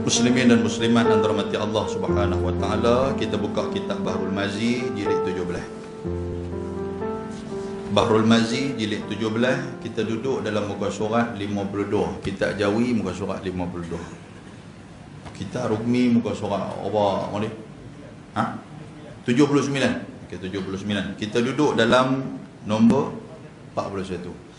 Muslimin dan muslimat yang dirahmati Allah Subhanahu wa taala, kita buka kitab Bahrul Mazi jilid 17. Bahrul Mazi jilid 17, kita duduk dalam muka surat 52. Kitab Jawi muka surat 52. Kitab Rugmi muka surat apa ni? 79. Okey, 79. Kita duduk dalam nombor 41.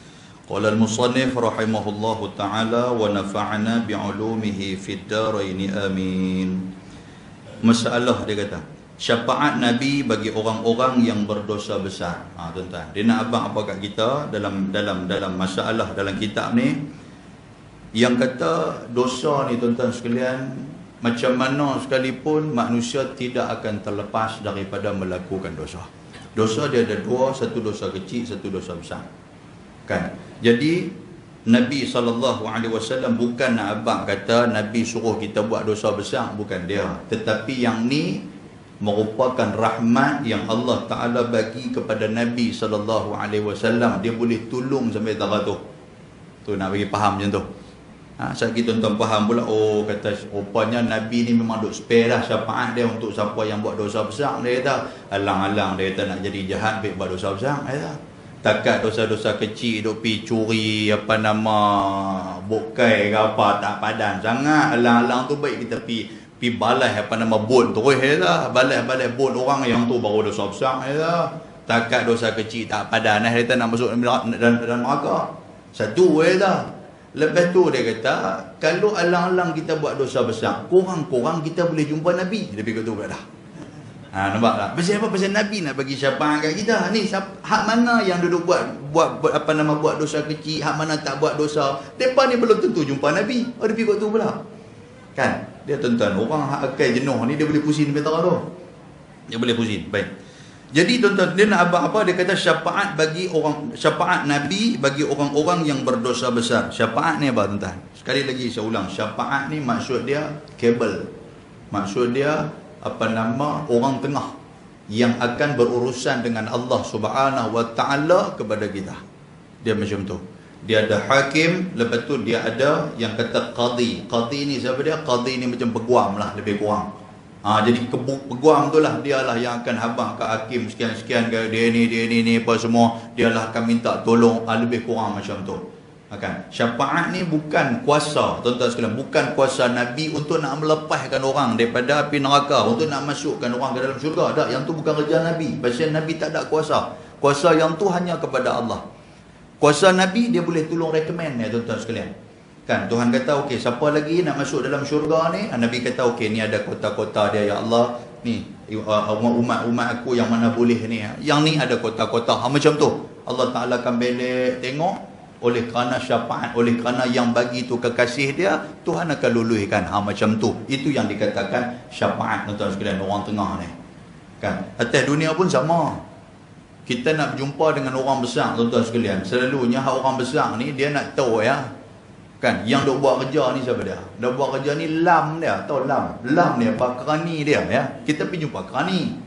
Qala al-musannif rahimahullahu ta'ala wa nafa'ana bi'ulumihi fid darain amin. Masalah dia kata, syafaat Nabi bagi orang-orang yang berdosa besar. Tuan-tuan, dia nak abang apa kat kita dalam masalah dalam kitab ni, yang kata dosa ni tuan-tuan sekalian, macam mana sekalipun manusia tidak akan terlepas daripada melakukan dosa. Dosa dia ada dua, satu dosa kecil, satu dosa besar. Kan? Jadi Nabi SAW bukan nak abang kata Nabi suruh kita buat dosa besar, bukan dia. Tetapi yang ni merupakan rahmat yang Allah Ta'ala bagi kepada Nabi SAW. Dia boleh tolong sampai darah tu. Tu nak bagi faham macam tu. Sakit tuan-tuan faham pula, oh kata rupanya Nabi ni memang duk spare dah syafaat dia untuk siapa yang buat dosa besar. Dia kata alang-alang, dia kata nak jadi jahat pergi buat dosa besar. Dia kata takat dosa-dosa kecil duk pi curi bokai ke apa, tak padan sangat. Alang-alang tu baik kita pi balas bon terus dah. Balas bon orang yang tu baru dosa besar dah. Takat dosa kecil tak padan kita nak masuk dalam neraka. Satu dah. Lepas tu dia kata kalau alang-alang kita buat dosa besar, kurang-kurang kita boleh jumpa Nabi. Dia pergi tu pula dah. Nampak tak? Pasal apa? Pasal Nabi nak bagi syafaat kat kita. Ni hak mana yang duduk buat dosa kecil, hak mana tak buat dosa. Depa ni belum tentu jumpa Nabi. Oh, dia pergi kat tu pula. Kan? Dia tuan-tuan, orang hak akal jenuh ni dia boleh pusing di petara tu. Dia boleh pusing. Baik. Jadi tuan-tuan, dia nak abang apa? Dia kata syafaat Nabi bagi orang-orang yang berdosa besar. Syafaat ni apa tuan-tuan? Sekali lagi saya ulang, syafaat ni maksud dia kabel. Maksud dia orang tengah yang akan berurusan dengan Allah Subhanahu wa taala kepada kita. Dia macam tu. Dia ada hakim, lepas tu dia ada yang kata qadi. Qadi ni siapa dia? Qadi ni macam peguam lah, lebih kurang. Jadi peguam tu lah, dia lah yang akan habang ke hakim sekian-sekian ke dia ni apa semua, dia lah akan minta tolong, lebih kurang macam tu. Kan? Syafaat ni bukan kuasa, tuan-tuan sekalian, bukan kuasa Nabi untuk nak melepaskan orang daripada api neraka, untuk nak masukkan orang ke dalam syurga. Tak, yang tu bukan kerja Nabi. Pasal Nabi tak ada kuasa. Kuasa yang tu hanya kepada Allah. Kuasa Nabi dia boleh tolong recommend ya tuan-tuan sekalian. Kan, Tuhan kata okey, siapa lagi nak masuk dalam syurga ni? Nabi kata okey, ni ada kota-kota dia ya Allah. Ni umat-umat aku yang mana boleh ni. Yang ni ada kota-kota. Macam tu. Allah Taala akan belik tengok. Oleh kerana syafaat, oleh kerana yang bagi tu kekasih dia, Tuhan akan luluhkan. Macam tu. Itu yang dikatakan syafaat tuan-tuan sekalian, orang tengah ni. Kan? Atas dunia pun sama. Kita nak berjumpa dengan orang besar tuan-tuan sekalian. Selalunya orang besar ni dia nak tahu ya. Kan? Yang dok buat kerja ni siapa dia? Dok buat kerja ni lam dia, tahu lam. Lam ni apa? Kerani dia ya. Kita pergi jumpa kerani.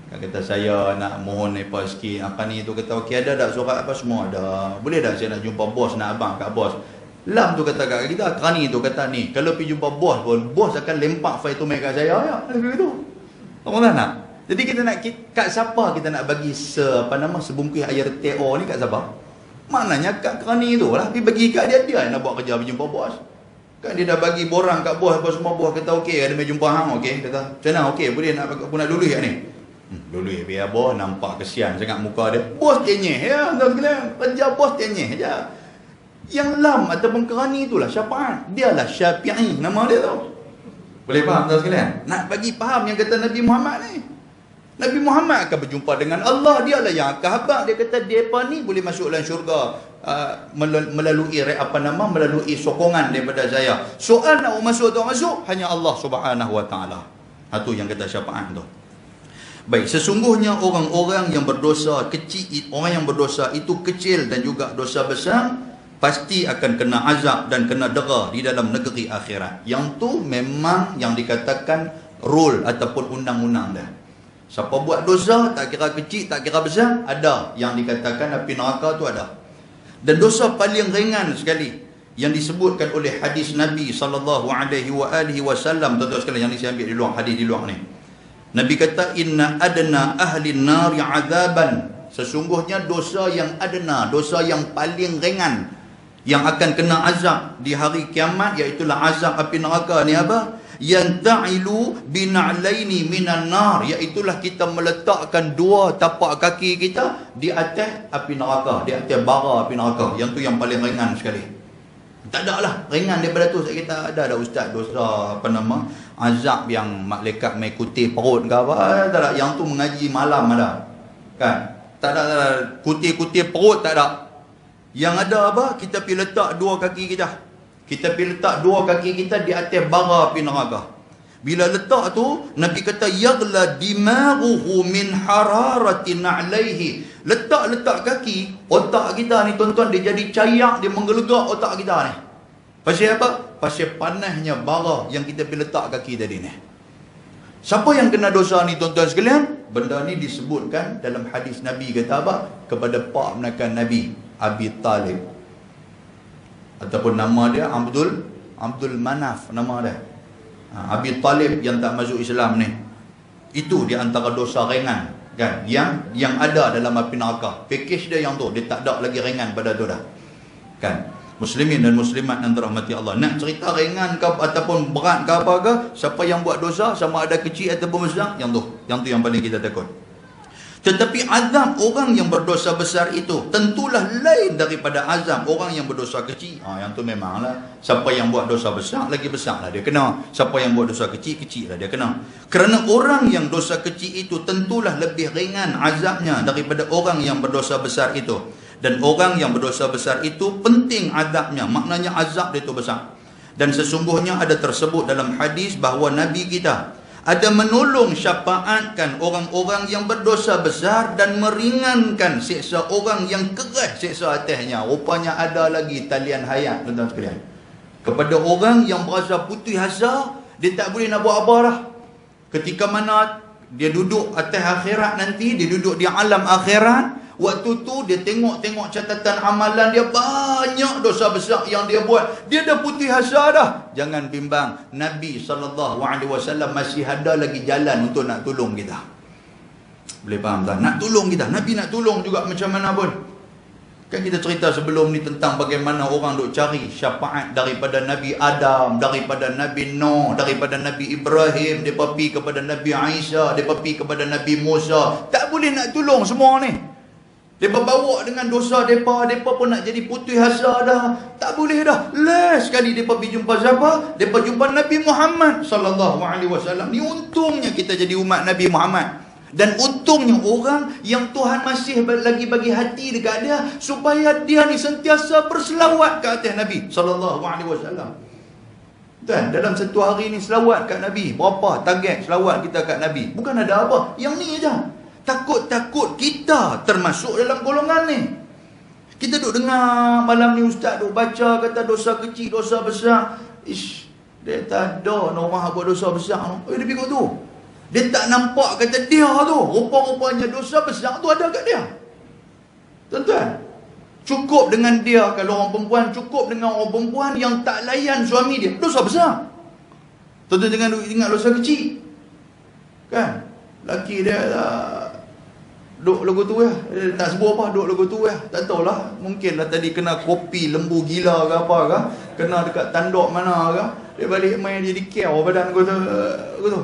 Kata saya nak mohon apa sikit, apa ni tu, kata okey ada tak surat apa semua ada. Boleh tak saya nak jumpa bos, nak abang kat bos. Lam tu kata kat kita, kerani tu kata ni, kalau pergi jumpa bos pun, bos akan lempak file tu mai kat saya ya. Begitu. Apa nak? Jadi kita nak kat siapa kita nak bagi sebungkus air TO ni kat siapa? Maknanya kat kerani tu lah, pergi bagi kat dia yang nak buat kerja pergi jumpa bos. Kan dia dah bagi borang kat bos apa semua, bos kata okey ada mai jumpa hang okey, kata macam mana okey boleh nak aku nak lulus kat ni. Dulu biar bos nampak kesian sangat muka dia. Bos tenyeh ya, tuan sekalian. Kerja bos tenyeh je. Yang lam ataupun kerani itulah syafaat. Dialah Syafi'i nama dia tu. Boleh faham tuan sekalian? Nak bagi faham yang kata Nabi Muhammad ni. Nabi Muhammad akan berjumpa dengan Allah. Dialah yang akan habaq. Dia kata depa ni boleh masuk dalam syurga melalui sokongan daripada saya. Soal nak masuk atau masuk hanya Allah Subhanahu wa taala. Itu yang kata syafaat tu. Baik, sesungguhnya orang-orang yang berdosa kecil, orang yang berdosa itu kecil dan juga dosa besar, pasti akan kena azab dan kena dera di dalam negeri akhirat. Yang tu memang yang dikatakan rule ataupun undang-undang dah. Siapa buat dosa, tak kira kecil, tak kira besar, ada yang dikatakan api neraka tu ada. Dan dosa paling ringan sekali yang disebutkan oleh hadis Nabi SAW. Tuan-tuan sekalian, yang ni saya ambil di luar hadis di luar ni. Nabi kata, inna adna ahli nari azaban, sesungguhnya dosa yang adna, dosa yang paling ringan yang akan kena azab di hari kiamat, iaitulah azab api neraka ni apa? Yanta'ilu bina'laini minan nar, iaitulah kita meletakkan dua tapak kaki kita di atas api neraka, di atas bara api neraka. Yang tu yang paling ringan sekali. Tak ada lah ringan daripada tu. Kita ada ustaz dosa apa nama, azab yang malaikat mai kutih perut ke apa, tak ada. Yang tu mengaji malam ada, kan? Tak ada, kutih-kutih perut tak ada. Yang ada apa? Kita pergi letak dua kaki kita. Kita pergi letak dua kaki kita di atas bara api neraka. Bila letak tu, Nabi kata, yaghla dimaghuhu min hararatin alaihi. Letak kaki, otak kita ni tuan-tuan, dia jadi cayak, dia menggelegak otak kita ni. Pasal apa? Pasal panasnya bara yang kita pergi letak kaki tadi ni. Siapa yang kena dosa ni tuan-tuan sekalian? Benda ni disebutkan dalam hadis Nabi kata apa? Kepada pak menakan Nabi, Abi Talib. Ataupun nama dia Abdul Manaf nama dia. Abi Talib yang tak masuk Islam ni. Itu di antara dosa ringan, kan? Yang ada dalam api neraka. Package dia yang tu, dia tak ada lagi ringan pada tu dah. Kan? Muslimin dan muslimat yang dirahmati Allah. Nak cerita ringan ke ataupun berat ke apa ke, siapa yang buat dosa, sama ada kecil ataupun besar, yang tu yang paling kita takut. Tetapi azab orang yang berdosa besar itu tentulah lain daripada azab orang yang berdosa kecil. Yang tu memanglah, siapa yang buat dosa besar, lagi besar lah dia kena. Siapa yang buat dosa kecil, kecil lah dia kena. Kerana orang yang dosa kecil itu tentulah lebih ringan azabnya daripada orang yang berdosa besar itu. Dan orang yang berdosa besar itu penting azabnya, maknanya azab dia itu besar. Dan sesungguhnya ada tersebut dalam hadis bahawa Nabi kita ada menolong syafaatkan orang-orang yang berdosa besar dan meringankan siksa orang yang keras siksa atasnya. Rupanya ada lagi talian hayat tuan-tuan sekalian. Kepada orang yang berasa putih asa, dia tak boleh nak buat apa dah. Ketika mana dia duduk atas akhirat nanti, dia duduk di alam akhirat, waktu tu dia tengok catatan amalan dia, banyak dosa besar yang dia buat. Dia dah putih asa dah. Jangan bimbang, Nabi SAW masih ada lagi jalan untuk nak tolong kita. Boleh faham tak? Nak tolong kita. Nabi nak tolong juga macam mana pun. Kan kita cerita sebelum ni tentang bagaimana orang duk cari syafaat daripada Nabi Adam, daripada Nabi Nuh, daripada Nabi Ibrahim, mereka pergi kepada Nabi Isa, mereka pergi kepada Nabi Musa. Tak boleh nak tolong semua ni. Mereka bawa dengan dosa mereka, mereka pun nak jadi putih asa dah. Tak boleh dah. Last sekali mereka pergi jumpa siapa? Mereka jumpa Nabi Muhammad SAW. Ni untungnya kita jadi umat Nabi Muhammad. Dan untungnya orang yang Tuhan masih lagi bagi hati dekat dia, supaya dia ni sentiasa berselawat ke atas Nabi SAW. Dan dalam satu hari ni selawat kat Nabi, berapa target selawat kita kat Nabi? Bukan ada apa, yang ni aja. Takut-takut kita termasuk dalam golongan ni. Kita duk dengar malam ni ustaz duk baca kata dosa kecil, dosa besar. Dia tak ada orang buat dosa besar. Dia pikir tu. Dia tak nampak kata dia tu. Rupa-rupanya dosa besar tu ada kat dia. Tuan-tuan, cukup dengan dia, kalau orang perempuan, cukup dengan orang perempuan yang tak layan suami dia, dosa besar. Tuan-tuan jangan ingat dosa kecil. Kan? Laki dia duk lagu tu ya. Tak sebut apa, duk lagu tu ya. Tak tahulah, mungkinlah tadi kena kopi lembu gila ke apa ke, kena dekat tanduk mana ke, dia balik main jadi kiau badan aku tu.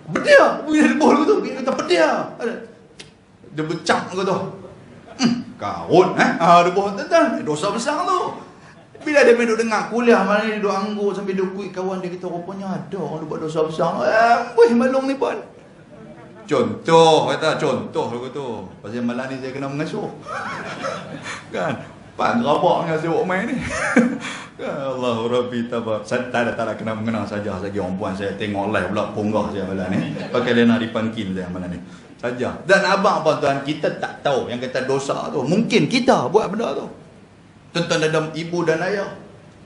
Pedia, dia bol aku tu, dia kata pedia. Dia becak aku tu. Kaut dia bol tentang dosa besar tu. Bila dia duduk dengar kuliah mana dia duduk anggur sambil duduk kuih kawan dia, kita rupanya ada orang buat dosa besar. Malung ni pun. Contoh lagu tu. Pasal malam ni saya kena mengasuh. Kan? Pak gerabak dengan sibuk main ni. Allah Rabbi tabak. Tak ada kena mengenal saja lagi orang puan saya tengok live pula ponggah saya malam ni. Pakai lena dipanggil saya malam ni. Saja. Dan abang tuan, kita tak tahu yang kata dosa tu. Mungkin kita buat benda tu. Tuan-tuan dalam ibu dan ayah.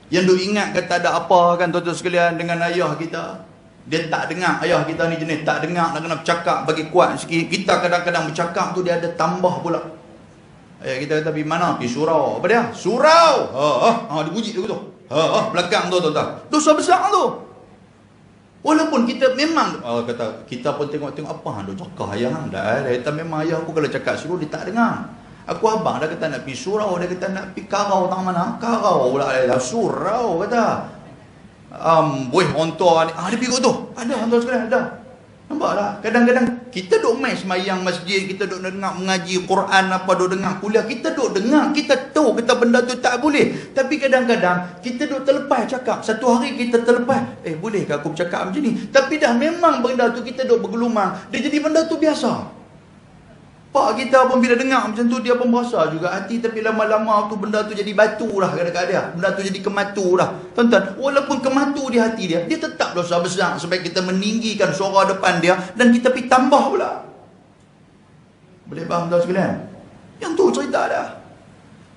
Yang duk ingat kata ada apa kan tuan-tuan sekalian dengan ayah kita. Dia tak dengar, ayah kita ni jenis tak dengar, nak kena bercakap bagi kuat sikit. Kita kadang-kadang bercakap tu dia ada tambah pula. Ayah kita kata pergi mana? Pergi surau. Apa dia? Surau. Dia bunyi tu. belakang tu tuan-tuan. Dosa besar tu. Walaupun kita memang kata kita pun tengok-tengok apa hang duk cakap ayah hang dah. Kita memang ayah aku kalau cakap suruh dia tak dengar. Aku abang dah kata nak pergi surau, dia kata nak pergi karau tang mana? Karau pula dah surau kata. Boleh orang tua ni. Dia pergi kat tu. Ada orang tua sekalian ada. Nampak tak? Kadang-kadang kita duk main semayang masjid, kita duk dengar mengaji Quran apa, duk dengar kuliah, kita duk dengar, kita tahu kita benda tu tak boleh. Tapi kadang-kadang kita duk terlepas cakap. Satu hari kita terlepas, boleh ke aku bercakap macam ni? Tapi dah memang benda tu kita duk bergelumang, dia jadi benda tu biasa. Pak kita pun bila dengar macam tu, dia pun berasa juga hati. Tapi lama-lama tu benda tu jadi batu lah dekat dia. Benda tu jadi kematu lah. Tuan-tuan, walaupun kematu di hati dia, dia tetap dosa besar. Sebab kita meninggikan suara depan dia, dan kita pergi tambah pula. Boleh faham tuan sekalian? Yang tu cerita dah.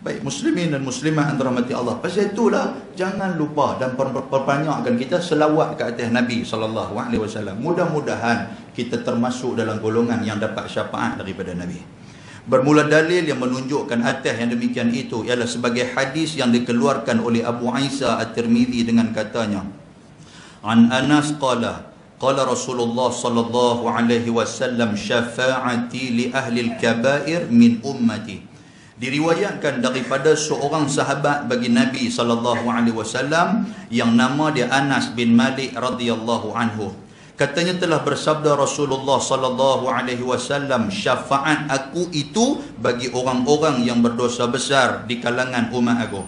Baik, muslimin dan muslimat yang dirahmati Allah. Pasal itulah jangan lupa dan perbanyakkan kita selawat ke atas Nabi SAW. Mudah-mudahan kita termasuk dalam golongan yang dapat syafaat daripada Nabi. Bermula dalil yang menunjukkan atas yang demikian itu ialah sebagai hadis yang dikeluarkan oleh Abu Isa At-Tirmidzi dengan katanya, An Anas qala qala Rasulullah sallallahu alaihi wasallam syafa'ati li ahli al-kaba'ir min ummati. Diriwayatkan daripada seorang sahabat bagi Nabi SAW yang nama dia Anas bin Malik radhiyallahu anhu. Katanya telah bersabda Rasulullah SAW, syafaat aku itu bagi orang-orang yang berdosa besar di kalangan umat aku.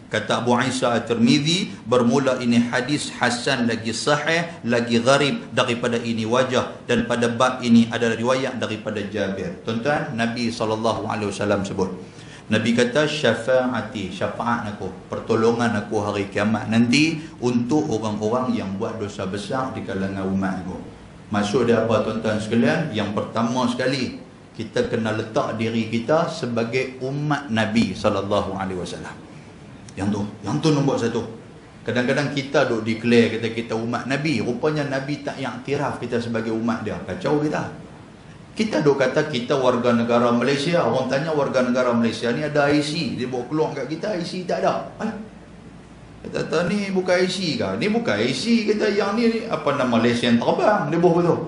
Kata Abu Isa At-Tirmidzi, bermula ini hadis hasan lagi sahih lagi gharib daripada ini wajah, dan pada bab ini ada riwayat daripada Jabir. Tuan-tuan, Nabi SAW sebut, Nabi kata syafaati, syafaat aku, pertolongan aku hari kiamat nanti untuk orang-orang yang buat dosa besar di kalangan umat aku. Maksud dia apa tuan-tuan sekalian? Yang pertama sekali, kita kena letak diri kita sebagai umat Nabi SAW. Yang tu nombor satu. Kadang-kadang kita duk declare kata kita umat Nabi, rupanya Nabi tak yang iktiraf kita sebagai umat dia. Kacau kita. Kita duk kata kita warga negara Malaysia. Orang tanya warga negara Malaysia ni ada IC, dia bawa keluar kat kita, IC tak ada. Kata ni bukan IC ke? Ni bukan IC, kata yang ni apa nama, lesen terbang. Dia bawa betul.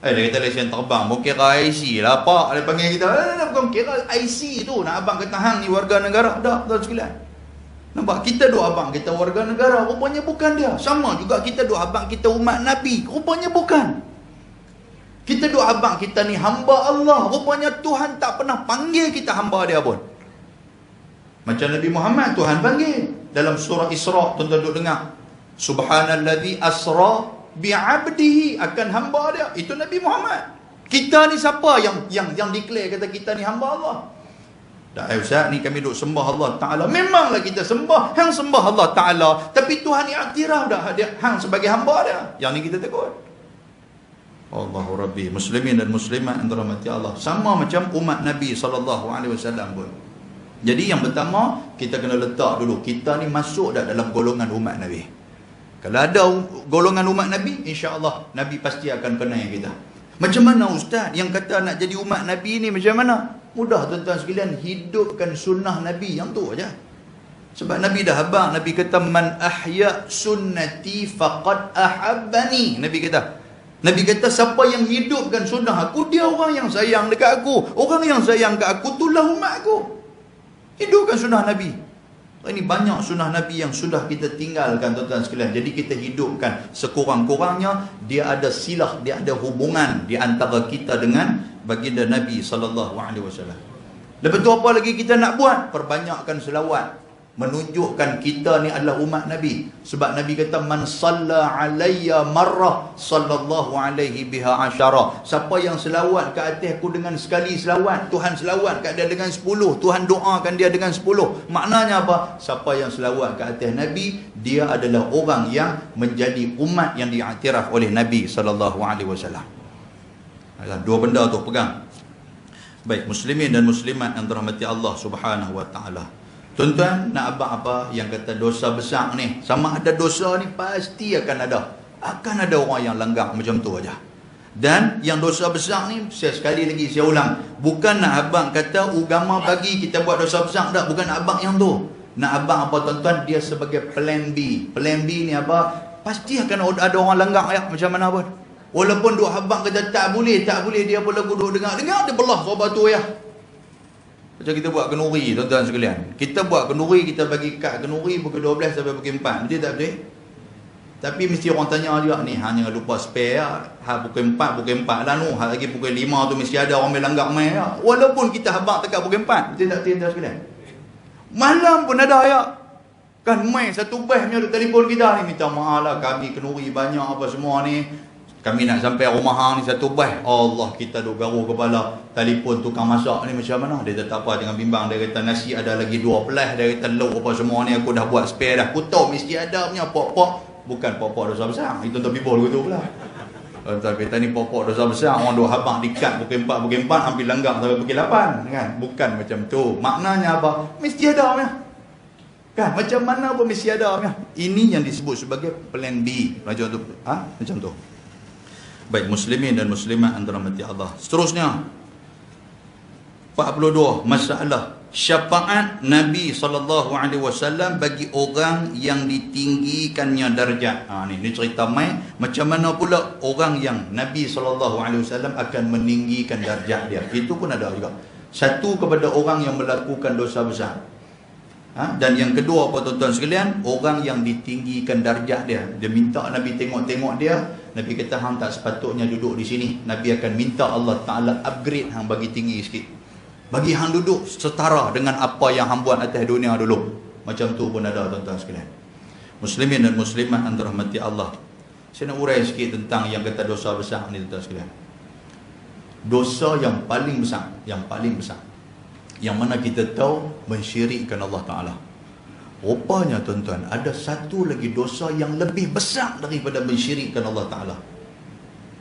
Dia kata lesen terbang, bukan kira IC lah pak. Dia panggil kita, bukan kira IC tu. Nak abang kata hang ni warga negara. Dah, tuan sekalian. Nampak, kita doa abang kita warga negara, rupanya bukan dia. Sama juga kita doa abang kita umat Nabi, rupanya bukan. Kita doa abang kita ni hamba Allah, rupanya Tuhan tak pernah panggil kita hamba dia pun. Macam Nabi Muhammad Tuhan panggil dalam surah Isra, tuan-tuan duk dengar, Subhanalladzi asra bi'abdihi, akan hamba dia. Itu Nabi Muhammad. Kita ni siapa yang declare kata kita ni hamba Allah? Dah Ustaz, ni kami duk sembah Allah Ta'ala. Memanglah kita sembah, hang sembah Allah Ta'ala, tapi Tuhan ni iktiraf dah hang sebagai hamba dia. Yang ni kita takut. Allahu Rabbi, muslimin dan muslimat yang dirahmati Allah. Sama macam umat Nabi SAW pun. Jadi yang pertama, kita kena letak dulu, kita ni masuk dah dalam golongan umat Nabi. Kalau ada golongan umat Nabi, insya-Allah Nabi pasti akan kenal kita. Macam mana Ustaz yang kata nak jadi umat Nabi ni macam mana? Mudah tuan-tuan sekalian, hidupkan sunnah Nabi, yang tu aja. Sebab Nabi dah habaq, Nabi kata man ahya sunnati faqad ahabbani. Nabi kata siapa yang hidupkan sunnah aku, dia orang yang sayang dekat aku. Orang yang sayang kat aku itulah umat aku. Hidupkan sunnah Nabi. Ini banyak sunnah Nabi yang sudah kita tinggalkan tuan-tuan sekalian. Jadi kita hidupkan, sekurang-kurangnya dia ada silah, dia ada hubungan di antara kita dengan baginda Nabi SAW. Lepas tu apa lagi kita nak buat? Perbanyakkan selawat, menunjukkan kita ni adalah umat Nabi. Sebab Nabi kata man salla alayya marrah sallallahu alaihi biha asyara. Siapa yang selawat ke atas aku dengan sekali selawat, Tuhan selawat kat dia dengan 10, Tuhan doakan dia dengan 10. Maknanya apa? Siapa yang selawat ke atas Nabi, dia adalah orang yang menjadi umat yang diiktiraf oleh Nabi SAW. Dua benda tu pegang. Baik, muslimin dan muslimat yang dirahmati Allah Subhanahu wa taala. Tuan-tuan, nak abang apa yang kata dosa besar ni, sama ada dosa ni pasti akan ada. Akan ada orang yang langgar macam tu aja. Dan yang dosa besar ni, sekali lagi saya ulang, bukan nak abang kata agama bagi kita buat dosa besar, tak, bukan nak abang yang tu. Nak abang apa tuan-tuan, dia sebagai plan B. Plan B ni apa? Pasti akan ada orang langgar ya, macam mana pun. Walaupun duk abang kata tak boleh, dia pun lagu duk dengar dia belah sobat tu ya. Macam kita buat kenduri tuan-tuan sekalian. Kita buat kenduri, kita bagi kad kenduri pukul 12 sampai pukul 4. Betul tak betul? Tapi mesti orang tanya juga ni, hanya lupa spare ya. Pukul 4 lah nu. Lagi pukul 5 tu mesti ada orang melanggar main ya. Walaupun kita habang dekat pukul 4. Betul tak betul sekalian? Malam pun ada ya. Kan main satu bas punya duk telefon kita ni, minta maaf lah kami kenduri banyak apa semua ni. Kami nak sampai rumah hang ni satu bas. Allah, kita duk garuh kepala. Telefon tukang masak ni macam mana? Dia tak apa, jangan bimbang. Dia kata nasi ada lagi 2 pelas. Dia kata lauk apa semua ni aku dah buat spare dah. Aku tahu mesti ada punya pok-pok. Bukan pok-pok dosa besar. Itu untuk bibol gitu pula. Tapi kita ni pok-pok dosa besar. Orang duk habang dikat pukul 4 hampir langgar sampai pukul 8 kan? Bukan macam tu. Maknanya apa? Mesti ada punya. Kan? Macam mana pun mesti ada punya. Ini yang disebut sebagai plan B. Macam tu. Macam tu. Baik, muslimin dan muslimat antara mati Allah. Seterusnya 42, masalah syafaat Nabi SAW bagi orang yang ditinggikannya darjat. Ni cerita main macam mana pula orang yang Nabi SAW akan meninggikan darjat dia. Itu pun ada juga. Satu, kepada orang yang melakukan dosa besar. Dan yang kedua apa tuan-tuan sekalian, orang yang ditinggikan darjat dia. Dia minta Nabi tengok-tengok dia. Nabi kata hang tak sepatutnya duduk di sini. Nabi akan minta Allah Ta'ala upgrade hang bagi tinggi sikit. Bagi hang duduk setara dengan apa yang hang buat atas dunia dulu. Macam tu pun ada tuan-tuan sekalian. Muslimin dan muslimat antara rahmati Allah. Saya nak urai sikit tentang yang kata dosa besar ni tuan-tuan sekalian. Dosa yang paling besar, yang mana kita tahu mensyirikkan Allah Ta'ala. Rupanya tuan-tuan, ada satu lagi dosa yang lebih besar daripada mensyirikkan Allah Ta'ala.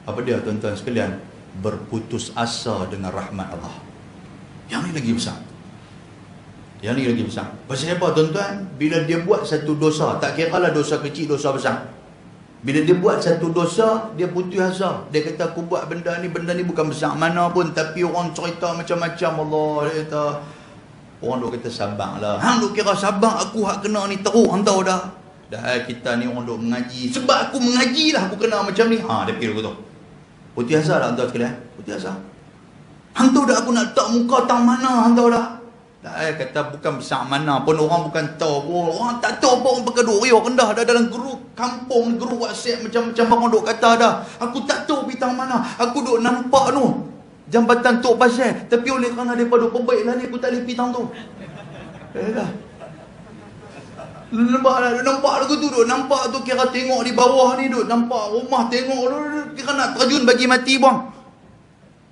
Apa dia tuan-tuan sekalian? Berputus asa dengan rahmat Allah. Yang ni lagi besar. Pasal apa tuan-tuan? Bila dia buat satu dosa, tak kira lah dosa kecil, dosa besar. Bila dia buat satu dosa, dia putus asa. Dia kata aku buat benda ni bukan besar mana pun. Tapi orang cerita macam-macam. Allah, dia kata, orang duk kata sabar lah. Hang duk kira sabar, aku hak kena ni teruk, hang tahu dah. Dah kita ni orang duk mengaji. Sebab aku mengaji lah aku kena macam ni. Dia fikir aku tu. Putih asa lah hang tahu sekalian. Putih asa. Hang tahu dah aku nak letak muka tang mana, hang tahu dah. Kata bukan besar mana pun, orang bukan tahu pun. Orang tak tahu pun, orang pakai duk riuh rendah dah dalam grup kampung, grup WhatsApp macam-macam orang duk kata dah. Aku tak tahu bintang mana. Aku duk nampak tu jambatan Tok Pasir, tapi oleh kerana daripada perbaik lah ni aku tak boleh pergi tang tu. Nampak lagu tu duk nampak tu, kira tengok di bawah ni duk nampak rumah, tengok kira nak terjun bagi mati bang.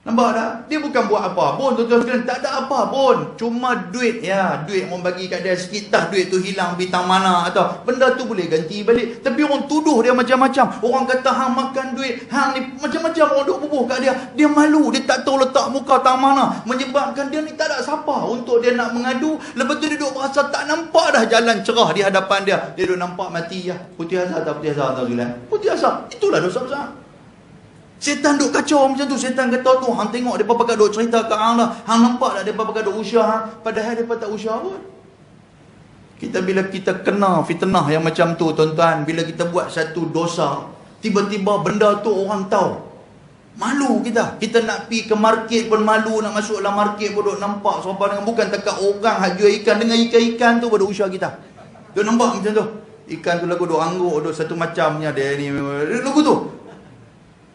Nampak tak? Dia bukan buat apa pun tuan-tuan sekalian, tak ada apa pun. Cuma duit duit orang bagi kat dia sikit, dah duit tu hilang bintang mana atau benda tu boleh ganti balik. Tapi orang tuduh dia macam-macam. Orang kata hang makan duit, hang ni macam-macam orang duk bubuh kat dia. Dia malu, dia tak tahu letak muka tang mana. Menyebabkan dia ni tak ada siapa untuk dia nak mengadu. Lepas tu dia duk berasa tak nampak dah jalan cerah di hadapan dia. Dia duk nampak mati ya. Putih asa tak putih asa tuan-tuan sekalian? Putih asa. Itulah dosa besar. Setan duk kacau macam tu. Setan kata tu, hang tengok depa pakai duk cerita kat hang dah. Hang nampak tak depa pakai duk usyah hang, padahal depa tak usyah pun. Bila kita kena fitnah yang macam tu tuan-tuan, bila kita buat satu dosa, tiba-tiba benda tu orang tahu. Malu kita. Kita nak pergi ke market pun malu, nak masuk dalam market pun duk nampak siapa dengan bukan dekat orang hak jual ikan dengan ikan-ikan tu pada usyah kita. Duk nampak macam tu. Ikan tu lagu duk angguk, duk satu macamnya dia ni lagu tu.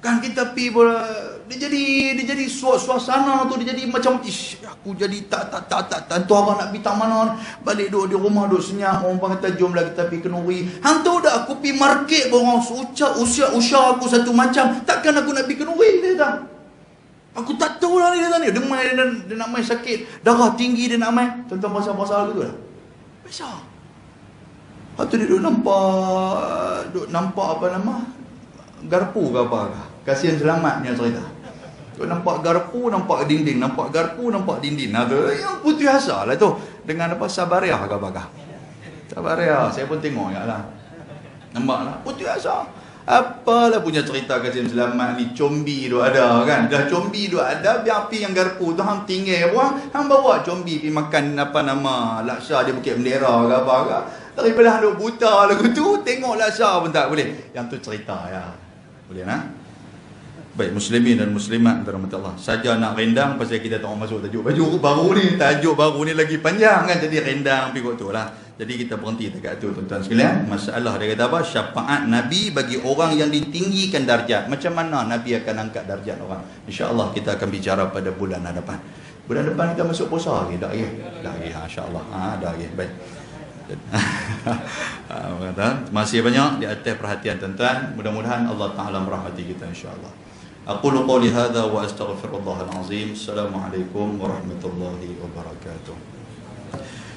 Kan kita pergi pula, dia jadi suasana tu, dia jadi macam aku jadi tak tahu abang nak pergi tak mana. Balik duduk di rumah duduk senyap, orang kata jomlah kita pergi kenduri. Hang tahu tak aku pergi market pun orang usia aku satu macam, takkan aku nak pergi kenduri, dia kata. Aku tak tahu lah dia kata ni, dia nak main sakit darah tinggi, dia nak main tentang pasal-pasal gitu lah. Besar. Lepas tu dia duduk nampak apa nama, garpu ke apa ke. Kasihan Selamatnya cerita. Tu nampak garpu, nampak dinding, nampak garpu, nampak dinding. Yang putih asa lah tu. Dengan apa, Sabariah ke apa? Sabariah, saya pun tengok ya lah. Nampak lah, putih asa. Apalah punya cerita Kasim Selamat ni, combi tu ada kan. Dah combi tu ada, biar pi yang garpu tu hang tinggal buang, hang bawa combi pi makan apa nama laksa di Bukit Bendera ke apa ke. Daripada hang duk buta lagu tu, tengok laksa pun tak boleh. Yang tu cerita ya. Boleh nah? Baik, muslimin dan muslimat rahmatullah. Saja nak rendang pasal kita tengok masuk tajuk baju baru ni, tajuk baru ni lagi panjang kan, jadi rendang pikut tu lah. Jadi kita berhenti dekat tu tuan-tuan sekalian. Masalah dia kata apa? Syafaat Nabi bagi orang yang ditinggikan darjat. Macam mana Nabi akan angkat darjat orang? InsyaAllah kita akan bicara pada bulan hadapan. Bulan depan kita masuk puasa lagi, tak lagi? Tak lagi, insyaAllah. Dah lagi, baik. Terima kasih banyak di atas perhatian tuan-tuan. Mudah-mudahan Allah Ta'ala merahmati kita insyaAllah. Aqulu qawli hadha wa astaghfirullahal azim. Assalamualaikum warahmatullahi wabarakatuh.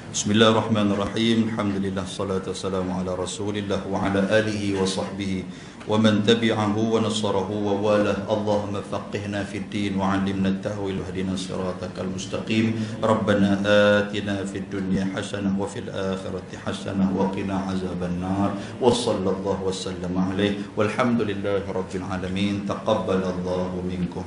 Bismillahirrahmanirrahim. Alhamdulillah, salatu wassalamu ala Rasulillah wa ala alihi wa sahbihi wa man tabi'ahu wa nasarahu wa walah. Allahumma faqihna fid din wa 'allimna at-ta'wil wa hdina siratal mustaqim. Rabbana atina fid dunya hasanah wa fil akhirati hasanah wa qina azaban nar. Wa sallallahu wa sallama alaihi walhamdulillahi rabbil alamin. Taqabbalallahu minkum.